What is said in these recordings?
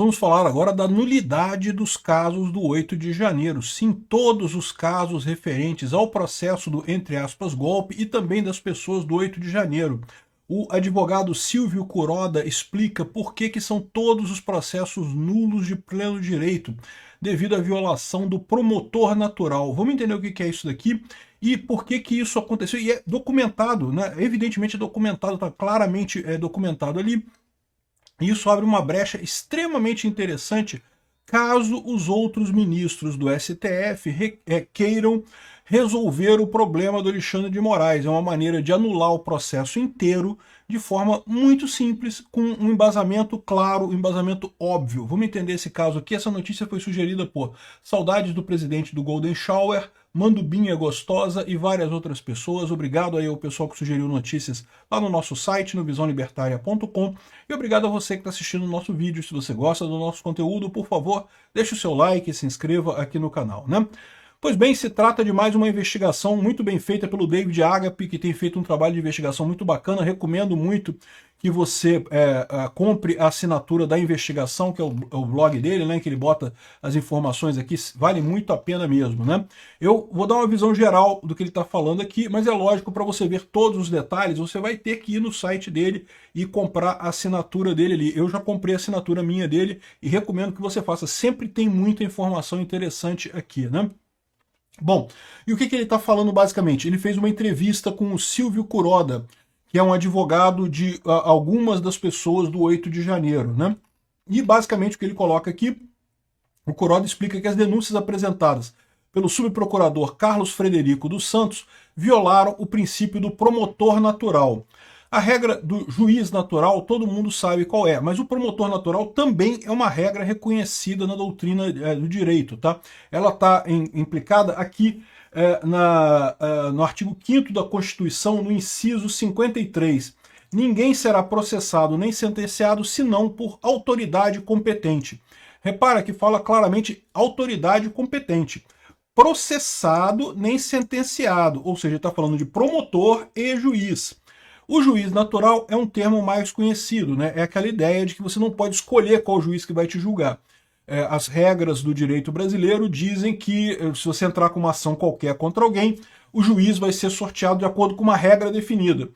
Vamos falar agora da nulidade dos casos do 8 de janeiro. Sim, todos os casos referentes ao processo do, entre aspas, golpe e também das pessoas do 8 de janeiro. O advogado Silvio Kuroda explica por que são todos os processos nulos de pleno direito, devido à violação do promotor natural. Vamos entender o que é isso daqui e por que isso aconteceu. E é documentado, né? Evidentemente é documentado, está claramente documentado ali. Isso abre uma brecha extremamente interessante caso os outros ministros do STF queiram resolver o problema do Alexandre de Moraes. É uma maneira de anular o processo inteiro de forma muito simples, com um embasamento claro, um embasamento óbvio. Vamos entender esse caso aqui. Essa notícia foi sugerida por Saudades do Presidente do Golden Shower, Mandubinha Gostosa e várias outras pessoas. Obrigado aí ao pessoal que sugeriu notícias lá no nosso site, no visãolibertaria.com. E obrigado a você que está assistindo o nosso vídeo. Se você gosta do nosso conteúdo, por favor, deixe o seu like e se inscreva aqui no canal, né? Pois bem, se trata de mais uma investigação muito bem feita pelo David Agape, que tem feito um trabalho de investigação muito bacana. Recomendo muito que você compre a assinatura da investigação, que é o blog dele, né, que ele bota as informações aqui, vale muito a pena mesmo, né? Eu vou dar uma visão geral do que ele está falando aqui, mas é lógico, para você ver todos os detalhes, você vai ter que ir no site dele e comprar a assinatura dele ali. Eu já comprei a assinatura minha dele e recomendo que você faça. Sempre tem muita informação interessante aqui, né? Bom, e o que ele está falando basicamente? Ele fez uma entrevista com o Silvio Kuroda, que é um advogado de algumas das pessoas do 8 de janeiro, né? E basicamente o que ele coloca aqui, o Kuroda explica que as denúncias apresentadas pelo subprocurador Carlos Frederico dos Santos violaram o princípio do promotor natural. A regra do juiz natural todo mundo sabe qual é, mas o promotor natural também é uma regra reconhecida na doutrina do direito, tá? Ela está implicada aqui no artigo 5º da Constituição, no inciso 53. Ninguém será processado nem sentenciado senão por autoridade competente. Repara que fala claramente autoridade competente. Processado nem sentenciado, ou seja, está falando de promotor e juiz. O juiz natural é um termo mais conhecido, né? É aquela ideia de que você não pode escolher qual juiz que vai te julgar. As regras do direito brasileiro dizem que se você entrar com uma ação qualquer contra alguém, o juiz vai ser sorteado de acordo com uma regra definida.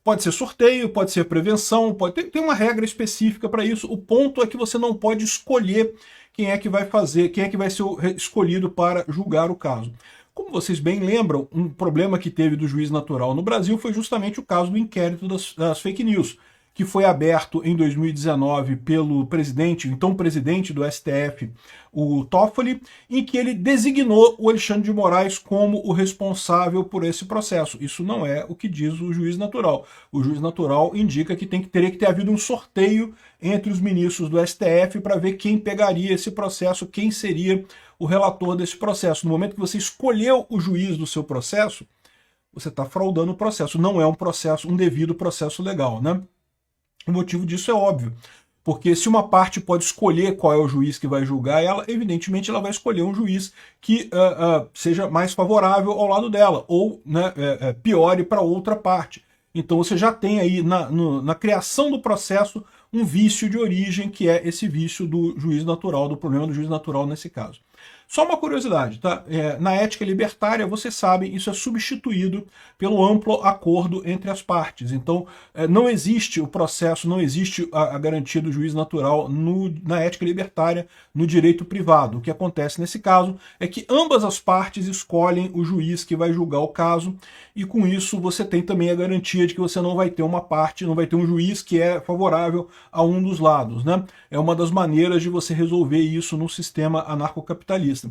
Pode ser sorteio, pode ser prevenção, tem uma regra específica para isso. O ponto é que você não pode escolher quem é que vai fazer, quem é que vai ser escolhido para julgar o caso. Como vocês bem lembram, um problema que teve do juiz natural no Brasil foi justamente o caso do inquérito das fake news, que foi aberto em 2019 pelo presidente, então presidente do STF, o Toffoli, em que ele designou o Alexandre de Moraes como o responsável por esse processo. Isso não é o que diz o juiz natural. O juiz natural indica que teria que ter havido um sorteio entre os ministros do STF para ver quem pegaria esse processo, quem seria o relator desse processo. No momento que você escolheu o juiz do seu processo, você está fraudando o processo. Não é um processo, um devido processo legal, né? O motivo disso é óbvio, porque se uma parte pode escolher qual é o juiz que vai julgar ela, evidentemente ela vai escolher um juiz que seja mais favorável ao lado dela, ou né, piore para outra parte. Então você já tem aí na criação do processo um vício de origem, que é esse vício do juiz natural, do problema do juiz natural nesse caso. Só uma curiosidade, tá? Na ética libertária, vocês sabem, isso é substituído pelo amplo acordo entre as partes. Então, não existe o processo, não existe a garantia do juiz natural na ética libertária, no direito privado. O que acontece nesse caso é que ambas as partes escolhem o juiz que vai julgar o caso, e com isso você tem também a garantia de que você não vai ter uma parte, não vai ter um juiz que é favorável a um dos lados, né? É uma das maneiras de você resolver isso no sistema anarcocapitalista.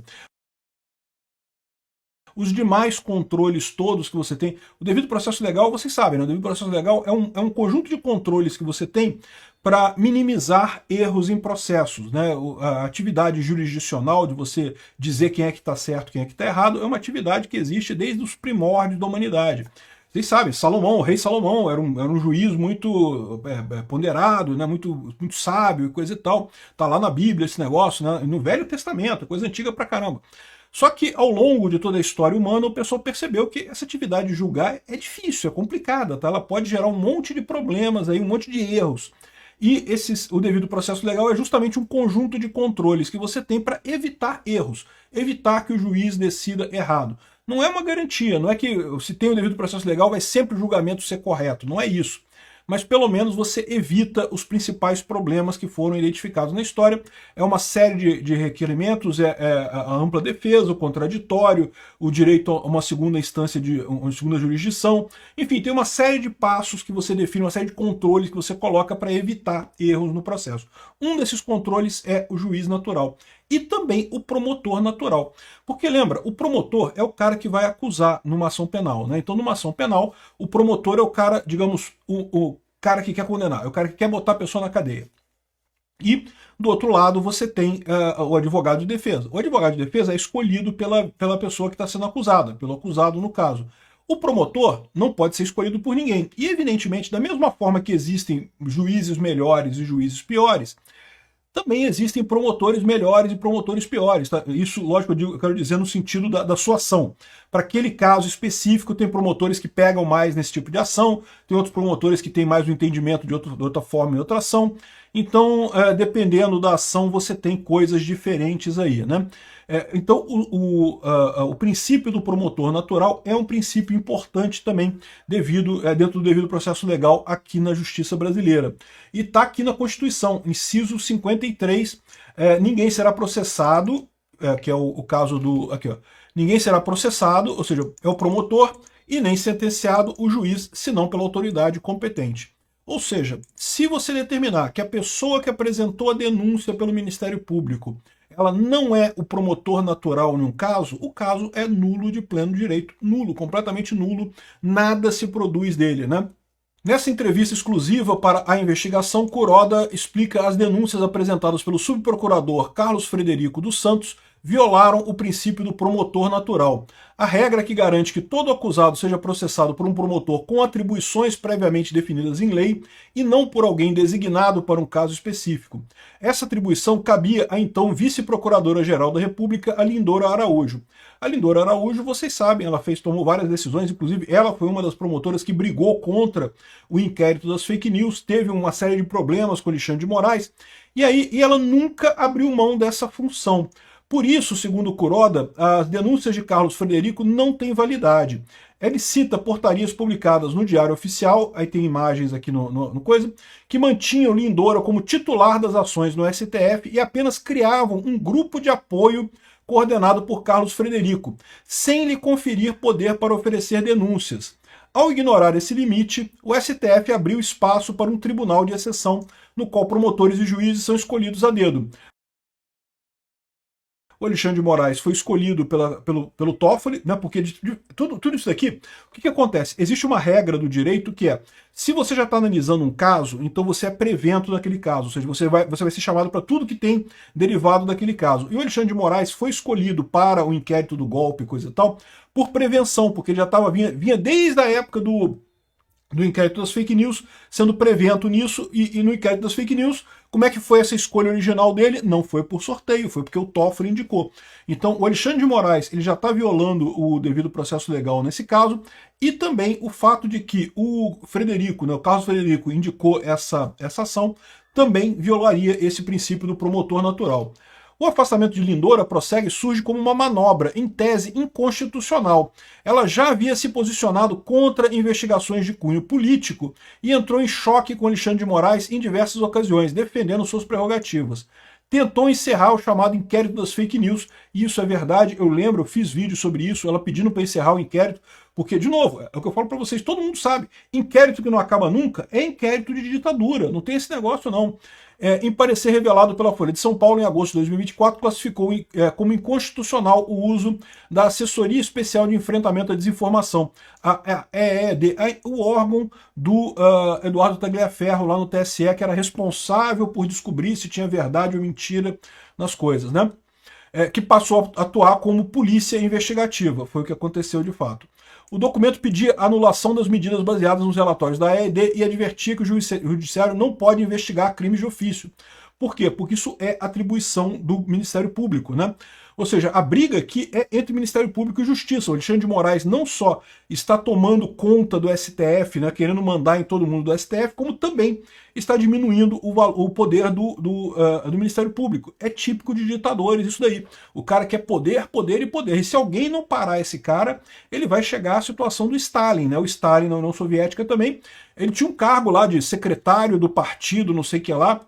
Os demais controles todos que você tem, o devido processo legal, vocês sabem, né? O devido processo legal é um conjunto de controles que você tem para minimizar erros em processos, né? A atividade jurisdicional de você dizer quem é que está certo, quem é que está errado, é uma atividade que existe desde os primórdios da humanidade. Vocês sabem, Salomão, o rei Salomão, era um juiz muito ponderado, né, muito sábio e coisa e tal. Tá lá na Bíblia esse negócio, né, no Velho Testamento, coisa antiga pra caramba. Só que ao longo de toda a história humana, o pessoal percebeu que essa atividade de julgar é difícil, é complicada, tá? Ela pode gerar um monte de problemas, aí, um monte de erros. E o devido processo legal é justamente um conjunto de controles que você tem para evitar erros, evitar que o juiz decida errado. Não é uma garantia, não é que se tem o devido processo legal vai sempre o julgamento ser correto, não é isso. Mas pelo menos você evita os principais problemas que foram identificados na história. É uma série de requerimentos, a ampla defesa, o contraditório, o direito a uma segunda instância, uma segunda jurisdição. Enfim, tem uma série de passos que você define, uma série de controles que você coloca para evitar erros no processo. Um desses controles é o juiz natural. E também o promotor natural. Porque lembra, o promotor é o cara que vai acusar numa ação penal, né? Então, numa ação penal, o promotor é o cara, digamos, o cara que quer condenar, é o cara que quer botar a pessoa na cadeia. E, do outro lado, você tem o advogado de defesa. O advogado de defesa é escolhido pela pessoa que está sendo acusada, pelo acusado no caso. O promotor não pode ser escolhido por ninguém. E, evidentemente, da mesma forma que existem juízes melhores e juízes piores, também existem promotores melhores e promotores piores. Tá? Isso, lógico, eu quero dizer no sentido da sua ação. Para aquele caso específico, tem promotores que pegam mais nesse tipo de ação, tem outros promotores que têm mais o entendimento de outra forma em outra ação. Então, dependendo da ação, você tem coisas diferentes aí, né? Então, o princípio do promotor natural é um princípio importante também, dentro do devido processo legal aqui na justiça brasileira. E está aqui na Constituição, inciso 53, ninguém será processado, que é o caso do... Aqui, ó, ninguém será processado, ou seja, é o promotor, e nem sentenciado o juiz, senão pela autoridade competente. Ou seja, se você determinar que a pessoa que apresentou a denúncia pelo Ministério Público, ela não é o promotor natural num caso, o caso é nulo de pleno direito, nulo, completamente nulo, nada se produz dele, né? Nessa entrevista exclusiva para a investigação, Kuroda explica as denúncias apresentadas pelo subprocurador Carlos Frederico dos Santos violaram o princípio do promotor natural. A regra que garante que todo acusado seja processado por um promotor com atribuições previamente definidas em lei e não por alguém designado para um caso específico. Essa atribuição cabia à então vice-procuradora-geral da República, a Lindora Araújo. A Lindora Araújo, vocês sabem, ela tomou várias decisões, inclusive ela foi uma das promotoras que brigou contra o inquérito das fake news, teve uma série de problemas com Alexandre de Moraes, e ela nunca abriu mão dessa função. Por isso, segundo Kuroda, as denúncias de Carlos Frederico não têm validade. Ele cita portarias publicadas no Diário Oficial, aí tem imagens aqui no coisa, que mantinham Lindora como titular das ações no STF e apenas criavam um grupo de apoio coordenado por Carlos Frederico, sem lhe conferir poder para oferecer denúncias. Ao ignorar esse limite, o STF abriu espaço para um tribunal de exceção, no qual promotores e juízes são escolhidos a dedo. O Alexandre de Moraes foi escolhido pelo Toffoli, né, porque tudo isso daqui, o que acontece? Existe uma regra do direito que é, se você já está analisando um caso, então você é prevento daquele caso, ou seja, você vai ser chamado para tudo que tem derivado daquele caso. E o Alexandre de Moraes foi escolhido para o inquérito do golpe, coisa e tal, por prevenção, porque ele já vinha desde a época do inquérito das fake news, sendo prevento nisso, e no inquérito das fake news, como é que foi essa escolha original dele? Não foi por sorteio, foi porque o Toffoli indicou. Então, o Alexandre de Moraes ele já está violando o devido processo legal nesse caso, e também o fato de que o Frederico, né, o Carlos Frederico, indicou essa ação, também violaria esse princípio do promotor natural. O afastamento de Lindora prossegue surge como uma manobra, em tese inconstitucional. Ela já havia se posicionado contra investigações de cunho político e entrou em choque com Alexandre de Moraes em diversas ocasiões, defendendo suas prerrogativas. Tentou encerrar o chamado inquérito das fake news, e isso é verdade, eu lembro, eu fiz vídeo sobre isso, ela pedindo para encerrar o inquérito, porque, de novo, é o que eu falo para vocês, todo mundo sabe, inquérito que não acaba nunca é inquérito de ditadura, não tem esse negócio não. Em parecer revelado pela Folha de São Paulo em agosto de 2024, classificou como inconstitucional o uso da Assessoria Especial de Enfrentamento à Desinformação, a EED, o órgão do Eduardo Tagliaferro lá no TSE, que era responsável por descobrir se tinha verdade ou mentira nas coisas, né? Que passou a atuar como polícia investigativa, foi o que aconteceu de fato. O documento pedia a anulação das medidas baseadas nos relatórios da EED e advertia que o judiciário não pode investigar crimes de ofício, Por quê? Porque isso é atribuição do Ministério Público, né? Ou seja, a briga aqui é entre Ministério Público e Justiça. O Alexandre de Moraes não só está tomando conta do STF, né, querendo mandar em todo mundo do STF, como também está diminuindo o poder do Ministério Público. É típico de ditadores isso daí. O cara quer poder, poder e poder. E se alguém não parar esse cara, ele vai chegar à situação do Stalin, né? O Stalin na União Soviética também, ele tinha um cargo lá de secretário do partido, não sei o que lá,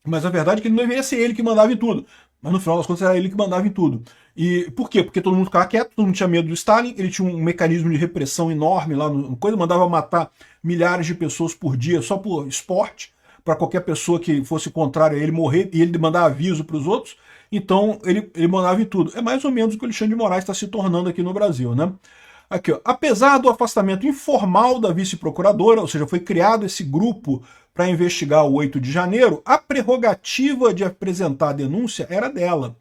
mas a verdade é que ele não deveria ser ele que mandava em tudo. Mas no final das contas era ele que mandava em tudo. E por quê? Porque todo mundo ficava quieto, todo mundo tinha medo do Stalin, ele tinha um mecanismo de repressão enorme lá no coisa, mandava matar milhares de pessoas por dia só por esporte, para qualquer pessoa que fosse contrária a ele morrer, e ele mandava aviso para os outros. Então ele mandava em tudo. É mais ou menos o que o Alexandre de Moraes está se tornando aqui no Brasil, né? Aqui, ó. Apesar do afastamento informal da vice-procuradora, ou seja, foi criado esse grupo para investigar o 8 de janeiro, a prerrogativa de apresentar a denúncia era dela.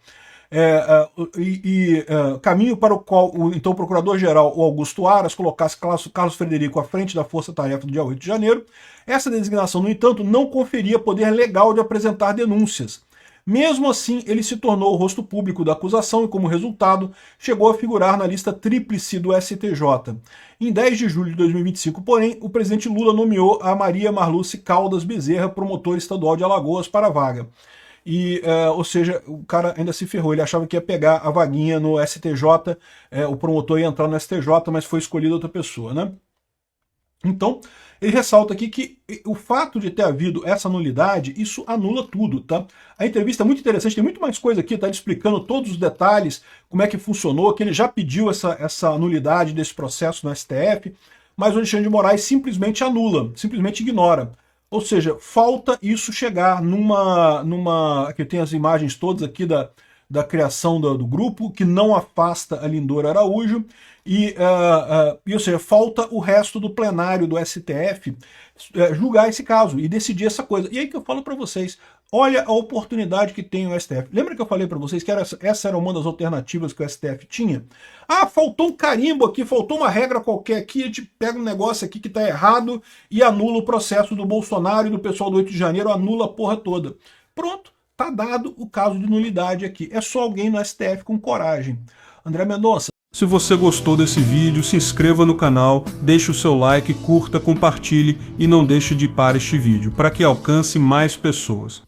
Caminho para o qual então o procurador-geral, o Augusto Aras, colocasse Carlos Frederico à frente da força-tarefa do dia 8 de janeiro. Essa designação, no entanto, não conferia poder legal de apresentar denúncias. Mesmo assim, ele se tornou o rosto público da acusação e, como resultado, chegou a figurar na lista tríplice do STJ. Em 10 de julho de 2025, porém, o presidente Lula nomeou a Maria Marluce Caldas Bezerra, promotora estadual de Alagoas, para a vaga. Ou seja, o cara ainda se ferrou, ele achava que ia pegar a vaguinha no STJ, o promotor ia entrar no STJ, mas foi escolhida outra pessoa, né? Então, ele ressalta aqui que o fato de ter havido essa nulidade, isso anula tudo, tá? A entrevista é muito interessante, tem muito mais coisa aqui, tá? Ele explicando todos os detalhes, como é que funcionou, que ele já pediu essa nulidade desse processo no STF, mas o Alexandre de Moraes simplesmente anula, simplesmente ignora. Ou seja, falta isso chegar numa... Aqui tem as imagens todas aqui da criação do grupo, que não afasta a Lindora Araújo, ou seja, falta o resto do plenário do STF julgar esse caso e decidir essa coisa. E aí que eu falo para vocês, olha a oportunidade que tem o STF. Lembra que eu falei para vocês que essa era uma das alternativas que o STF tinha? Ah, faltou um carimbo aqui, faltou uma regra qualquer aqui, a gente pega um negócio aqui que está errado e anula o processo do Bolsonaro e do pessoal do 8 de janeiro, anula a porra toda. Pronto, tá dado o caso de nulidade aqui. É só alguém no STF com coragem. André Mendonça. Se você gostou desse vídeo, se inscreva no canal, deixe o seu like, curta, compartilhe e não deixe de ir para este vídeo, para que alcance mais pessoas.